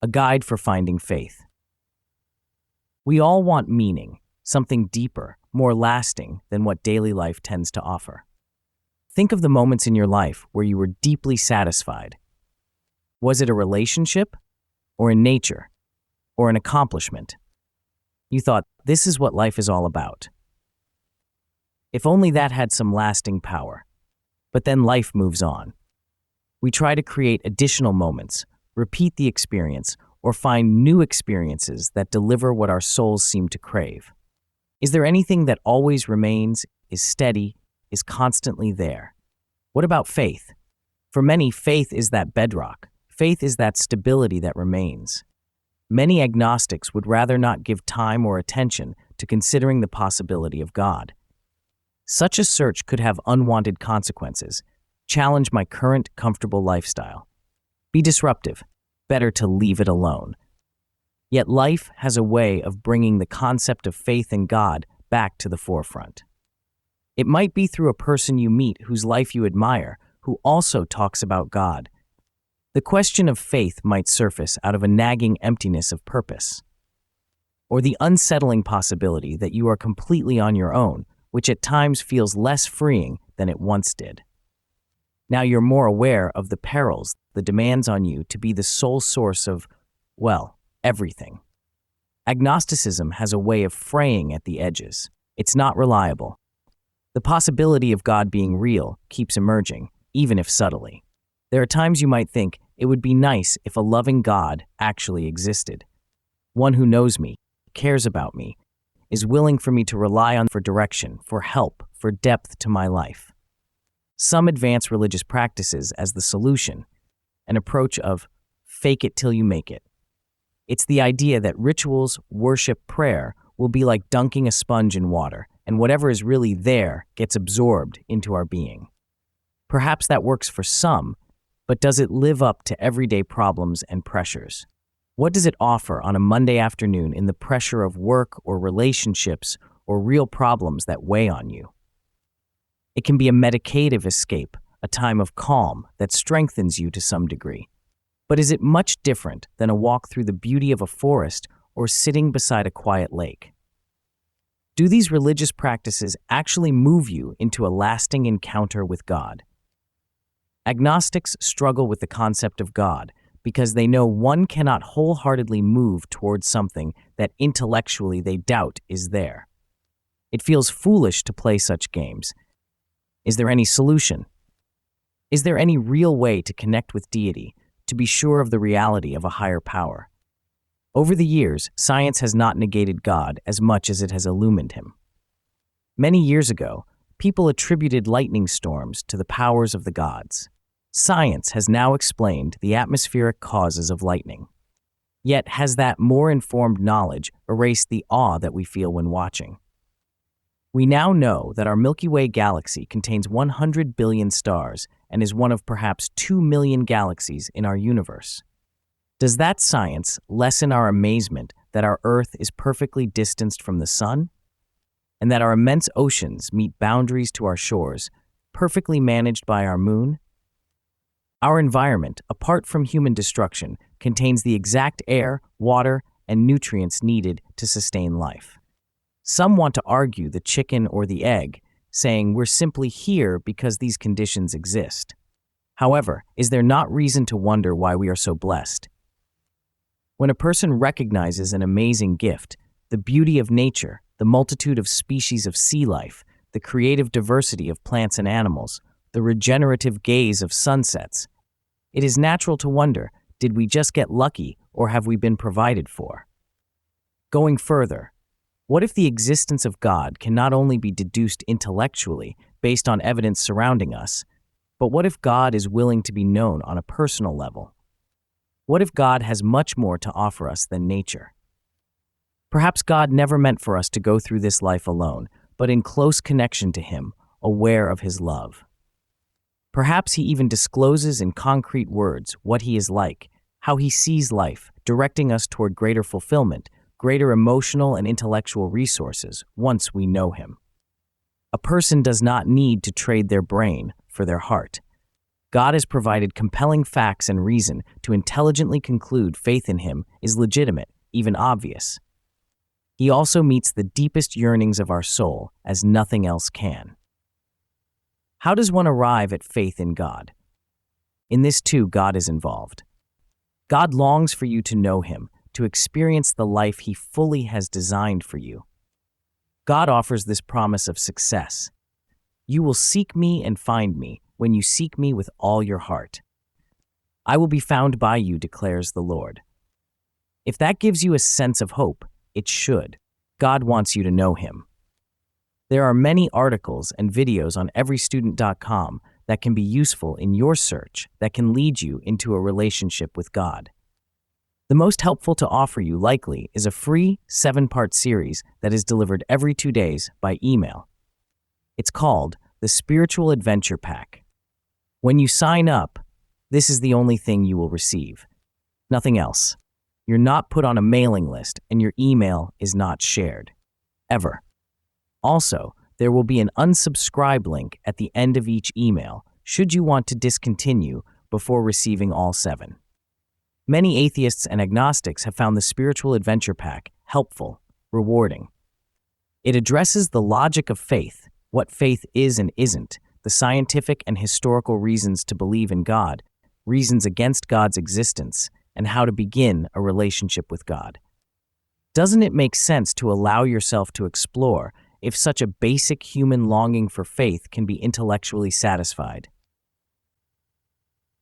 a guide for finding faith. We all want meaning, something deeper, more lasting than what daily life tends to offer. Think of the moments in your life where you were deeply satisfied. Was it a relationship, or in nature, or an accomplishment? You thought, this is what life is all about. If only that had some lasting power. But then life moves on. We try to create additional moments, repeat the experience, or find new experiences that deliver what our souls seem to crave. Is there anything that always remains, is steady, is constantly there? What about faith? For many, faith is that bedrock. Faith is that stability that remains. Many agnostics would rather not give time or attention to considering the possibility of God. Such a search could have unwanted consequences, challenge my current comfortable lifestyle. Be disruptive, better to leave it alone. Yet life has a way of bringing the concept of faith in God back to the forefront. It might be through a person you meet whose life you admire, who also talks about God. The question of faith might surface out of a nagging emptiness of purpose, or the unsettling possibility that you are completely on your own, which at times feels less freeing than it once did. Now you're more aware of the perils, the demands on you to be the sole source of, well, everything. Agnosticism has a way of fraying at the edges. It's not reliable. The possibility of God being real keeps emerging, even if subtly. There are times you might think it would be nice if a loving God actually existed. One who knows me, cares about me, is willing for me to rely on for direction, for help, for depth to my life. Some advance religious practices as the solution, an approach of fake it till you make it. It's the idea that rituals, worship, prayer will be like dunking a sponge in water, and whatever is really there gets absorbed into our being. Perhaps that works for some, but does it live up to everyday problems and pressures? What does it offer on a Monday afternoon in the pressure of work or relationships or real problems that weigh on you? It can be a meditative escape, a time of calm that strengthens you to some degree. But is it much different than a walk through the beauty of a forest or sitting beside a quiet lake? Do these religious practices actually move you into a lasting encounter with God? Agnostics struggle with the concept of God because they know one cannot wholeheartedly move towards something that intellectually they doubt is there. It feels foolish to play such games. Is there any solution? Is there any real way to connect with deity, to be sure of the reality of a higher power? Over the years, science has not negated God as much as it has illumined him. Many years ago, people attributed lightning storms to the powers of the gods. Science has now explained the atmospheric causes of lightning. Yet has that more informed knowledge erased the awe that we feel when watching? We now know that our Milky Way galaxy contains 100 billion stars and is one of perhaps 2 million galaxies in our universe. Does that science lessen our amazement that our Earth is perfectly distanced from the sun? And that our immense oceans meet boundaries to our shores, perfectly managed by our moon? Our environment, apart from human destruction, contains the exact air, water, and nutrients needed to sustain life. Some want to argue the chicken or the egg, saying we're simply here because these conditions exist. However, is there not reason to wonder why we are so blessed? When a person recognizes an amazing gift, the beauty of nature, the multitude of species of sea life, the creative diversity of plants and animals, the regenerative gaze of sunsets, it is natural to wonder, did we just get lucky or have we been provided for? Going further, what if the existence of God can not only be deduced intellectually based on evidence surrounding us, but what if God is willing to be known on a personal level? What if God has much more to offer us than nature? Perhaps God never meant for us to go through this life alone, but in close connection to Him, aware of His love. Perhaps He even discloses in concrete words what He is like, how He sees life, directing us toward greater fulfillment, greater emotional and intellectual resources once we know Him. A person does not need to trade their brain for their heart. God has provided compelling facts and reason to intelligently conclude faith in Him is legitimate, even obvious. He also meets the deepest yearnings of our soul as nothing else can. How does one arrive at faith in God? In this too, God is involved. God longs for you to know Him, to experience the life He fully has designed for you. God offers this promise of success. You will seek me and find me when you seek me with all your heart. I will be found by you, declares the Lord. If that gives you a sense of hope, it should. God wants you to know Him. There are many articles and videos on EveryStudent.com that can be useful in your search that can lead you into a relationship with God. The most helpful to offer you likely is a free 7-part series that is delivered every 2 days by email. It's called the Spiritual Adventure Pack. When you sign up, this is the only thing you will receive. Nothing else. You're not put on a mailing list and your email is not shared. Ever. Also, there will be an unsubscribe link at the end of each email should you want to discontinue before receiving all 7. Many atheists and agnostics have found the Spiritual Adventure Pack helpful, rewarding. It addresses the logic of faith, what faith is and isn't, the scientific and historical reasons to believe in God, reasons against God's existence, and how to begin a relationship with God. Doesn't it make sense to allow yourself to explore if such a basic human longing for faith can be intellectually satisfied?